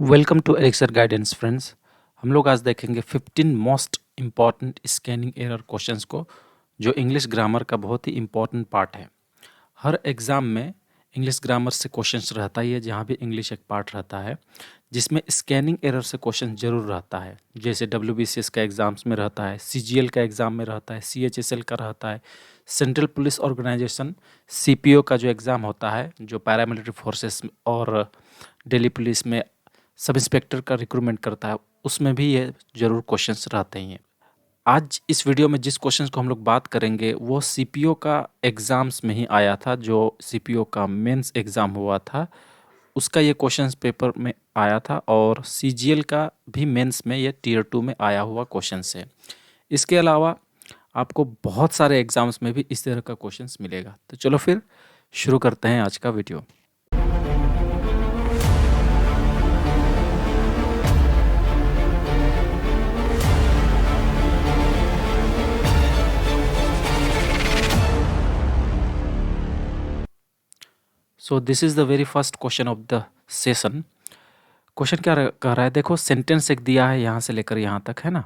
Welcome to Elixir guidance friends. हम लोग आज देखेंगे 15 most important scanning error questions को, जो इंग्लिश ग्रामर का बहुत ही इम्पॉर्टेंट पार्ट है। हर एग्ज़ाम में इंग्लिश ग्रामर से क्वेश्चंस रहता ही है, जहाँ भी इंग्लिश एक पार्ट रहता है जिसमें स्कैनिंग एरर से क्वेश्चन जरूर रहता है। जैसे WBCS का एग्ज़ाम्स में रहता है, CGL का एग्ज़ाम में रहता है, CHSL का रहता है, सेंट्रल पुलिस ऑर्गेनाइजेशन CPO का जो एग्ज़ाम होता है, जो पैरामिलिट्री फोर्सेस और दिल्ली पुलिस में सब इंस्पेक्टर का रिक्रूटमेंट करता है, उसमें भी ये जरूर क्वेश्चंस रहते ही हैं। आज इस वीडियो में जिस क्वेश्चंस को हम लोग बात करेंगे वो CPO का एग्ज़ाम्स में ही आया था। जो CPO का मेंस एग्ज़ाम हुआ था उसका ये क्वेश्चंस पेपर में आया था, और CGL का भी मेंस में ये Tier 2 में आया हुआ क्वेश्चंस है। इसके अलावा आपको बहुत सारे एग्ज़ाम्स में भी इस तरह का क्वेश्चंस मिलेगा। तो चलो फिर शुरू करते हैं आज का video. So this is the very first question of the session. Question क्या कह रहा है, देखो सेंटेंस एक दिया है यहाँ से लेकर यहाँ तक, है ना।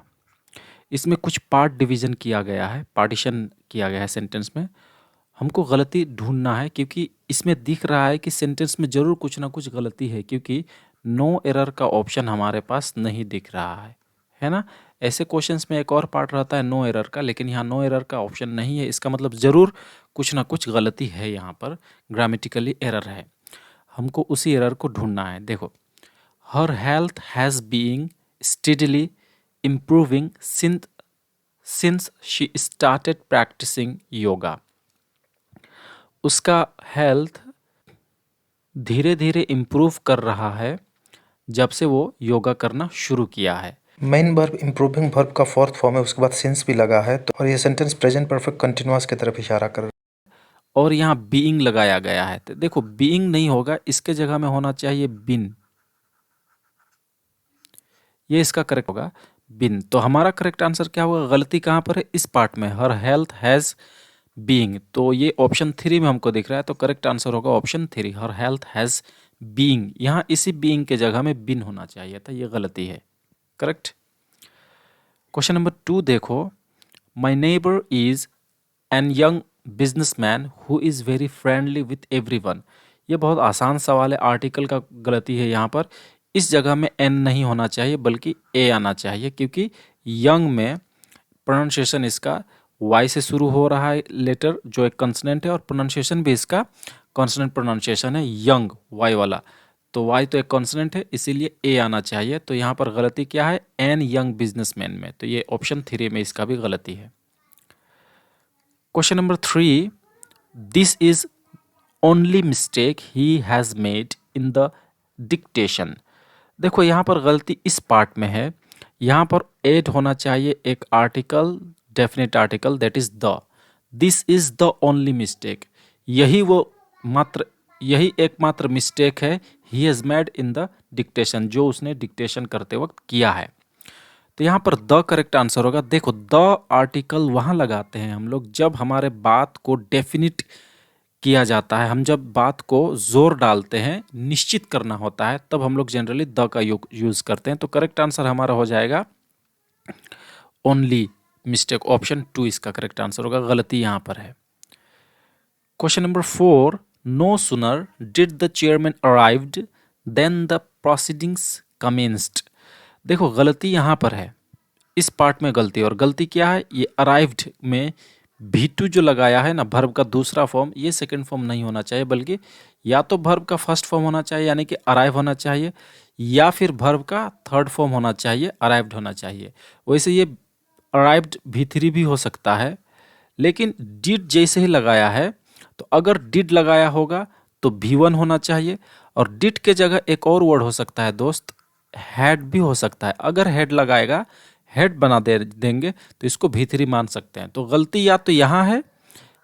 इसमें कुछ पार्ट डिवीजन किया गया है, पार्टीशन किया गया है सेंटेंस में। हमको गलती ढूंढना है, क्योंकि इसमें दिख रहा है कि सेंटेंस में ज़रूर कुछ ना कुछ गलती है, क्योंकि नो एरर का ऑप्शन हमारे पास नहीं दिख रहा है ना। ऐसे क्वेश्चंस में एक और पार्ट रहता है नो एरर का, लेकिन यहाँ नो एरर का ऑप्शन नहीं है। इसका मतलब ज़रूर कुछ ना कुछ गलती है, यहाँ पर ग्रामेटिकली एरर है। हमको उसी एरर को ढूंढना है। देखो, her health has being steadily improving since she started practising yoga. उसका हेल्थ धीरे धीरे इम्प्रूव कर रहा है जब से वो योगा करना शुरू किया है। मेन वर्ब इम्प्रूविंग वर्ब का फोर्थ फॉर्म है, उसके बाद सिंस भी लगा है, तो और ये सेंटेंस प्रेजेंट परफेक्ट कंटिन्यूअस की तरफ इशारा कर रहा है। और यहाँ बीइंग लगाया गया है, तो देखो बीइंग नहीं होगा, इसके जगह में होना चाहिए बिन। ये इसका करेक्ट होगा, बिन। तो हमारा करेक्ट आंसर क्या होगा, गलती कहाँ पर है, इस पार्ट में, हर हेल्थ हैज़ बीइंग। तो ये ऑप्शन 3 में हमको दिख रहा है, तो करेक्ट आंसर होगा option 3, her health has being. यहाँ इसी बीइंग के जगह में बिन होना चाहिए था, ये गलती है। करेक्ट। क्वेश्चन नंबर 2 देखो, my neighbour is an young businessman who is very friendly with everyone. ये बहुत आसान सवाल है, आर्टिकल का गलती है यहाँ पर। इस जगह में एन नहीं होना चाहिए बल्कि ए आना चाहिए, क्योंकि यंग में प्रोनाउंसिएशन इसका वाई से शुरू हो रहा है लेटर, जो एक कंसोनेंट है, और प्रोनाउंसिएशन भी इसका कॉन्सोनेंट प्रोनाउंसिएशन है, यंग वाई वाला। तो वाई तो एक कॉन्सोनेंट है, इसीलिए ए आना चाहिए। तो यहाँ पर गलती क्या है, एन यंग बिजनेसमैन में, तो ये ऑप्शन 3 में इसका भी गलती है। Question number 3, this is only mistake he has made in the dictation. देखो यहाँ पर गलती इस पार्ट में है, यहाँ पर एड होना चाहिए एक article, definite article, that is the. This is the only mistake, यही एकमात्र मिस्टेक है he has made in the dictation, जो उसने डिक्टेशन करते वक्त किया है। तो यहाँ पर द करेक्ट आंसर होगा। देखो, द आर्टिकल वहाँ लगाते हैं हम लोग जब हमारे बात को डेफिनिट किया जाता है, हम जब बात को जोर डालते हैं, निश्चित करना होता है, तब हम लोग जनरली द का यूज करते हैं। तो करेक्ट आंसर हमारा हो जाएगा ओनली मिस्टेक, ऑप्शन 2 इसका करेक्ट आंसर होगा, गलती यहाँ पर है। Question number 4, no sooner did the chairman arrived then the proceedings commenced. देखो गलती यहाँ पर है, इस पार्ट में गलती, और गलती क्या है, ये अराइव्ड में V2 जो लगाया है ना, भर्ब का दूसरा फॉर्म, ये सेकंड फॉर्म नहीं होना चाहिए, बल्कि या तो भर्ब का फर्स्ट फॉर्म होना चाहिए, यानी कि अराइव होना चाहिए, या फिर भर्ब का थर्ड फॉर्म होना चाहिए, अराइव्ड होना चाहिए। वैसे ये अराइव्ड V3 भी हो सकता है, लेकिन डिड जैसे ही लगाया है, तो अगर डिड लगाया होगा तो V1 होना चाहिए, और डिड के जगह एक और वर्ड हो सकता है दोस्त, हैड भी हो सकता है। अगर हेड लगाएगा, हेड बना देंगे, तो इसको V3 मान सकते हैं। तो गलती या तो यहाँ है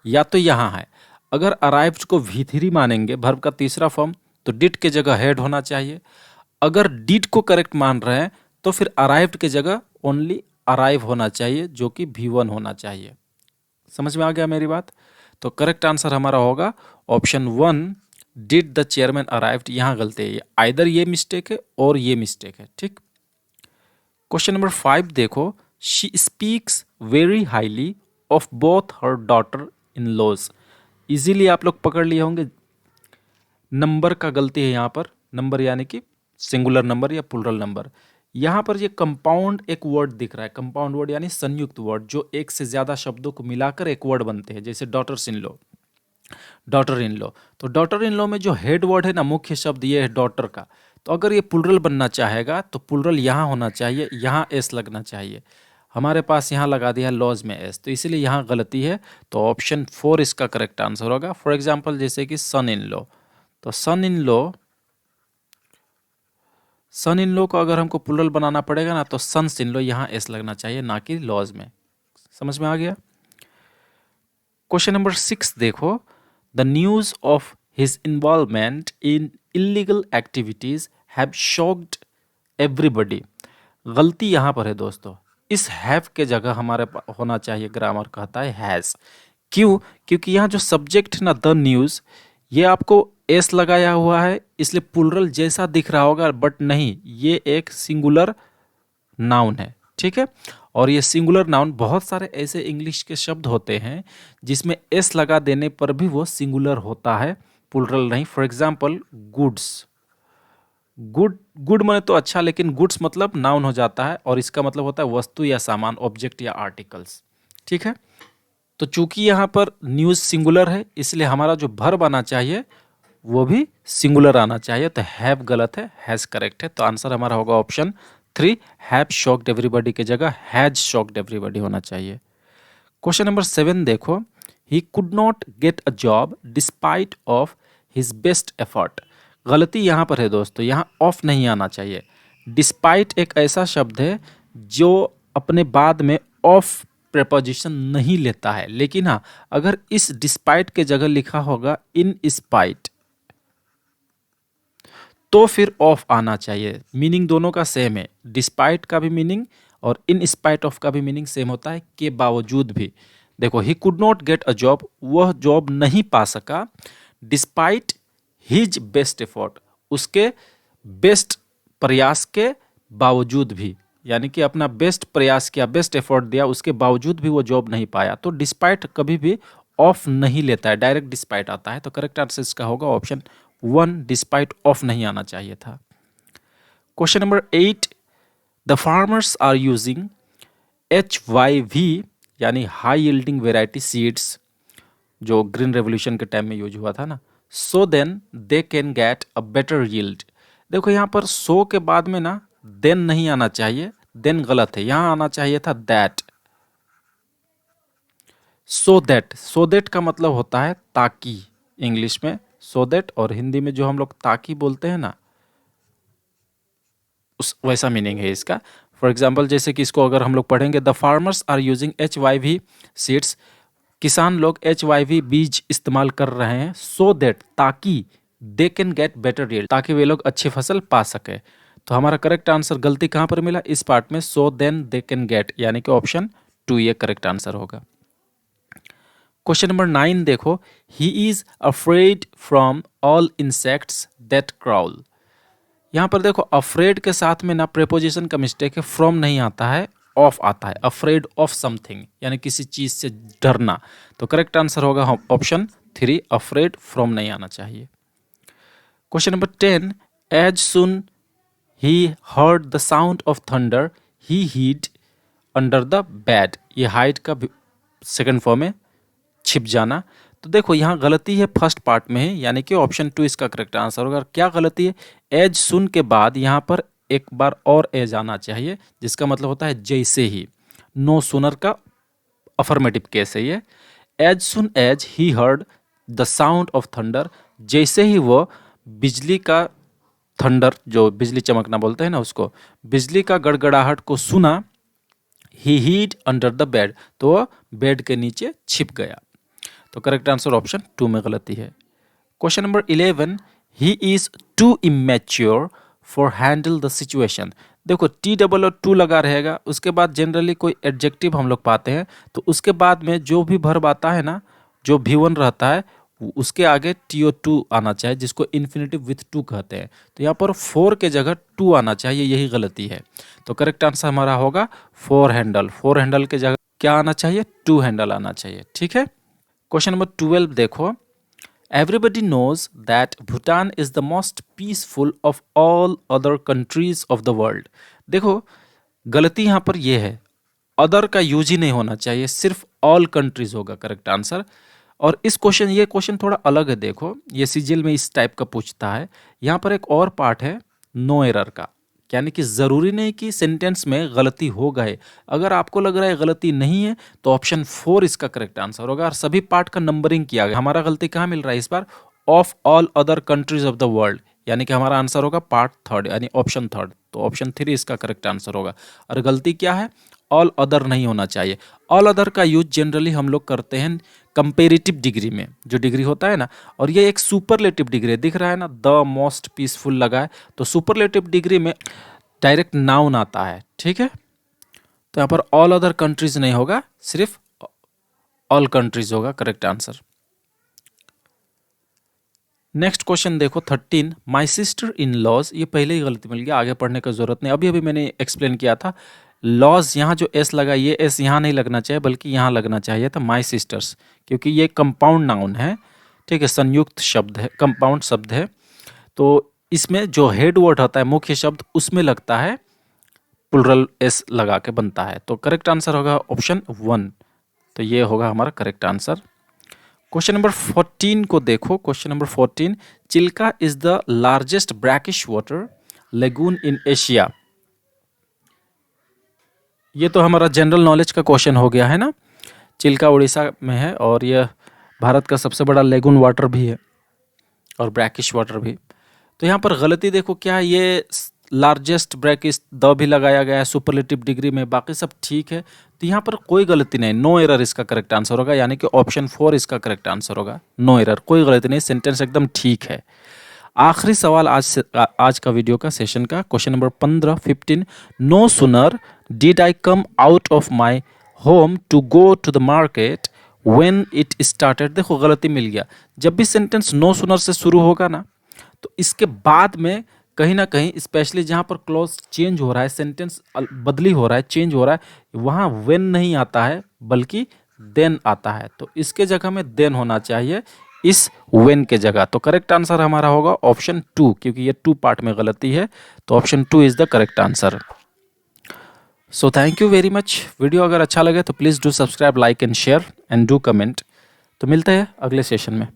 या तो यहाँ है। अगर अराइव्ड को V3 मानेंगे, भर्ब का तीसरा फॉर्म, तो डिड के जगह हेड होना चाहिए। अगर डिड को करेक्ट मान रहे हैं, तो फिर अराइव्ड के जगह ओनली अराइव होना चाहिए, जो कि V1 होना चाहिए। समझ में आ गया मेरी बात। तो करेक्ट आंसर हमारा होगा option 1, did the chairman arrived, यहाँ गलती है, आइदर ये मिस्टेक है और ये मिस्टेक है, ठीक। क्वेश्चन नंबर 5 देखो, she speaks very highly of both her daughter in laws. Easily आप लोग पकड़ लिए होंगे, नंबर का गलती है यहाँ पर, नंबर यानी कि सिंगुलर नंबर या प्लूरल नंबर। यहाँ पर ये कंपाउंड एक वर्ड दिख रहा है, कंपाउंड वर्ड यानी संयुक्त वर्ड, जो एक से ज़्यादा शब्दों को मिलाकर एक वर्ड बनते हैं, जैसे daughters in law, daughter in law. तो डॉटर इन लॉ में जो हेड वर्ड है ना, मुख्य शब्द ये है डॉटर का। तो अगर ये प्लूरल बनना चाहेगा तो प्लूरल यहाँ होना चाहिए, यहाँ एस लगना चाहिए। हमारे पास यहाँ लगा दिया लॉज में एस, तो इसीलिए यहाँ गलती है। तो ऑप्शन 4 इसका करेक्ट आंसर होगा। फॉर एग्जाम्पल जैसे कि सन इन लॉ, तो सन इन लॉ को अगर हमको प्लूरल बनाना पड़ेगा ना, तो सन्स इन लॉ यहाँ एस लगना चाहिए, ना कि लॉज में। समझ में आ गया। क्वेश्चन नंबर 6 देखो, the news of his involvement in illegal activities have shocked everybody. गलती यहाँ पर है दोस्तों, इस हैव के जगह हमारे होना चाहिए, ग्रामर कहता है हैज। क्यों? क्योंकि यहाँ जो सब्जेक्ट है ना, द न्यूज, ये आपको एस लगाया हुआ है, इसलिए प्लूरल जैसा दिख रहा होगा, बट नहीं, ये एक सिंगुलर नाउन है, ठीक है। और ये सिंगुलर नाउन, बहुत सारे ऐसे इंग्लिश के शब्द होते हैं जिसमें एस लगा देने पर भी वो सिंगुलर होता है, प्लूरल नहीं। फॉर एग्जाम्पल गुड्स, गुड माने तो अच्छा, लेकिन गुड्स मतलब नाउन हो जाता है और इसका मतलब होता है वस्तु या सामान, ऑब्जेक्ट या आर्टिकल्स, ठीक है। तो चूंकि यहाँ पर न्यूज सिंगुलर है, इसलिए हमारा जो वर्ब आना चाहिए वो भी सिंगुलर आना चाहिए। तो हैव गलत है, हैज करेक्ट है। तो आंसर हमारा होगा ऑप्शन 3, हैव शॉक्ड एवरीबॉडी की जगह हैज शॉक्ड एवरीबॉडी होना चाहिए। क्वेश्चन नंबर 7 देखो, he could not get a job despite of his best effort. गलती यहाँ पर है दोस्तों, यहाँ ऑफ नहीं आना चाहिए। डिस्पाइट एक ऐसा शब्द है जो अपने बाद में ऑफ प्रेपोजिशन नहीं लेता है, लेकिन हाँ, अगर इस डिस्पाइट के जगह लिखा होगा इन स्पाइट, तो फिर ऑफ आना चाहिए। मीनिंग दोनों का सेम है, डिस्पाइट का भी मीनिंग और इन स्पाइट ऑफ का भी मीनिंग सेम होता है, के बावजूद भी। देखो, he could not get a job, वह जॉब नहीं पा सका, डिस्पाइट हिज बेस्ट एफर्ट, उसके बेस्ट प्रयास के बावजूद भी, यानी कि अपना बेस्ट प्रयास किया, बेस्ट एफर्ट दिया, उसके बावजूद भी वो जॉब नहीं पाया। तो डिस्पाइट कभी भी ऑफ नहीं लेता है, डायरेक्ट डिस्पाइट आता है। तो करेक्ट आंसर इसका होगा ऑप्शन 1, डिस्पाइट ऑफ नहीं आना चाहिए था। Question number 8, the farmers are using HYV यानी हाई यील्डिंग वेराइटी सीड्स, जो ग्रीन रेवोल्यूशन के टाइम में यूज हुआ था ना, so then they can get a better yield. देखो यहाँ पर सो के बाद में ना देन नहीं आना चाहिए, देन गलत है, यहाँ आना चाहिए था दैट। सो दैट का मतलब होता है ताकि, इंग्लिश में सो दैट, और हिंदी में जो हम लोग ताकि बोलते हैं ना, उस वैसा मीनिंग है इसका। फॉर एग्जाम्पल जैसे कि इसको अगर हम लोग पढ़ेंगे, the farmers are using HYV seeds, किसान लोग HYV बीज इस्तेमाल कर रहे हैं, सो दैट ताकि, दे कैन गेट बेटर यील्ड, ताकि वे लोग अच्छी फसल पा सके। तो हमारा करेक्ट आंसर, गलती कहाँ पर मिला इस पार्ट में, so then they can get, यानी कि ऑप्शन 2 ये करेक्ट आंसर होगा। क्वेश्चन नंबर 9 देखो, he is afraid from all insects that crawl. यहाँ पर देखो, अफ्रेड के साथ में ना प्रेपोजिशन का मिस्टेक है, फ्रॉम नहीं आता है, ऑफ आता है, अफ्रेड ऑफ समथिंग, यानी किसी चीज से डरना। तो करेक्ट आंसर होगा ऑप्शन 3, अफ्रेड फ्रॉम नहीं आना चाहिए। Question number 10, as soon he heard the sound of thunder he hid under the bed. ये हाइड का सेकंड फॉर्म है, छिप जाना। तो देखो यहाँ गलती है फर्स्ट पार्ट में है, यानी कि ऑप्शन 2 इसका करेक्ट आंसर होगा। क्या गलती है? एज सुन के बाद यहाँ पर एक बार और एज आना चाहिए, जिसका मतलब होता है जैसे ही। नो सुनर का अफर्मेटिव केस है ये। As soon as he heard the sound of thunder, जैसे ही वो बिजली का, थंडर जो बिजली चमकना बोलते हैं ना उसको, बिजली का गड़गड़ाहट को सुना, ही हीड अंडर द बेड, तो वह बेड के नीचे छिप गया। तो करेक्ट आंसर ऑप्शन 2 में गलती है। Question number 11, he is too immature for handle the situation. देखो टी डबल और टू लगा रहेगा, उसके बाद जनरली कोई एडजेक्टिव हम लोग पाते हैं, तो उसके बाद में जो भी वर्ब आता है ना, जो V1 रहता है, उसके आगे TO2 आना चाहिए, जिसको इन्फिनेटिव विथ टू कहते हैं। तो यहाँ पर 4 के जगह 2 आना चाहिए, यही गलती है। तो करेक्ट आंसर हमारा होगा 4 हैंडल। 4 हैंडल के जगह क्या आना चाहिए? 2 हैंडल आना चाहिए। ठीक है। क्वेश्चन नंबर 12 देखो, everybody knows that Bhutan is the most peaceful of all other countries of the world. देखो गलती यहाँ पर यह है, अदर का यूज ही नहीं होना चाहिए, सिर्फ ऑल कंट्रीज होगा करेक्ट आंसर। और ये क्वेश्चन थोड़ा अलग है। देखो ये सीजीएल में इस टाइप का पूछता है। यहाँ पर एक और पार्ट है नो एरर का, यानी कि ज़रूरी नहीं कि सेंटेंस में गलती हो गए। अगर आपको लग रहा है गलती नहीं है तो ऑप्शन 4 इसका करेक्ट आंसर होगा। और सभी पार्ट का नंबरिंग किया गया। हमारा गलती कहाँ मिल रहा है इस बार? Of all other countries of the world, यानी कि हमारा आंसर होगा पार्ट 3 यानी ऑप्शन 3। तो ऑप्शन 3 इसका करेक्ट आंसर होगा। और गलती क्या है? ऑल अदर नहीं होना चाहिए। ऑल अदर का यूज जनरली हम लोग करते हैं कंपेरेटिव डिग्री में, जो डिग्री होता है ना। और ये एक सुपरलेटिव डिग्री है, दिख रहा है ना, द मोस्ट पीसफुल लगा है। तो सुपरलेटिव डिग्री में डायरेक्ट नाउन आता है। ठीक है। तो यहाँ पर ऑल अदर कंट्रीज नहीं होगा, सिर्फ ऑल कंट्रीज होगा करेक्ट आंसर। नेक्स्ट क्वेश्चन देखो 13, माई सिस्टर इन लॉज। ये पहले ही गलती मिल गया, आगे पढ़ने की जरूरत नहीं। अभी मैंने एक्सप्लेन किया था। लॉज यहाँ जो एस लगा, ये एस यहाँ नहीं लगना चाहिए बल्कि यहाँ लगना चाहिए था माई सिस्टर्स, क्योंकि ये कंपाउंड नाउन है। ठीक है, संयुक्त शब्द है, कंपाउंड शब्द है। तो इसमें जो हेड वर्ड होता है, मुख्य शब्द, उसमें लगता है प्लुरल एस लगा के बनता है। तो करेक्ट आंसर होगा ऑप्शन 1। तो ये होगा हमारा करेक्ट आंसर। क्वेश्चन नंबर 14 को देखो। Question number 14, Chilka is the largest brackish water lagoon in Asia. ये तो हमारा जनरल नॉलेज का क्वेश्चन हो गया है ना। चिल्का उड़ीसा में है और यह भारत का सबसे बड़ा लेगून वाटर भी है और ब्रैकिश वाटर भी। तो यहाँ पर गलती देखो क्या है, ये लार्जेस्ट ब्रैकिश द भी लगाया गया है सुपरलेटिव डिग्री में, बाकी सब ठीक है। तो यहाँ पर कोई गलती नहीं, नो एरर इसका करेक्ट आंसर होगा, यानी कि ऑप्शन 4 इसका करेक्ट आंसर होगा। नो एरर, कोई गलती नहीं, सेंटेंस एकदम ठीक है। आखिरी सवाल आज का वीडियो का सेशन का, question number 15, no sooner did I come out of my home to go to the market when it started. देखो गलती मिल गया। जब भी सेंटेंस नो सुनर से शुरू होगा ना, तो इसके बाद में कहीं ना कहीं, स्पेशली जहाँ पर क्लॉज चेंज हो रहा है, सेंटेंस बदली हो रहा है, चेंज हो रहा है, वहाँ व्हेन नहीं आता है बल्कि देन आता है। तो इसके जगह में देन होना चाहिए इस व्हेन के जगह। तो करेक्ट आंसर हमारा होगा ऑप्शन 2, क्योंकि ये 2 पार्ट में गलती है। तो option 2 is the correct answer. So thank you very much. Video अगर अच्छा लगे तो please do subscribe, like and share and do comment. तो मिलते हैं अगले सेशन में।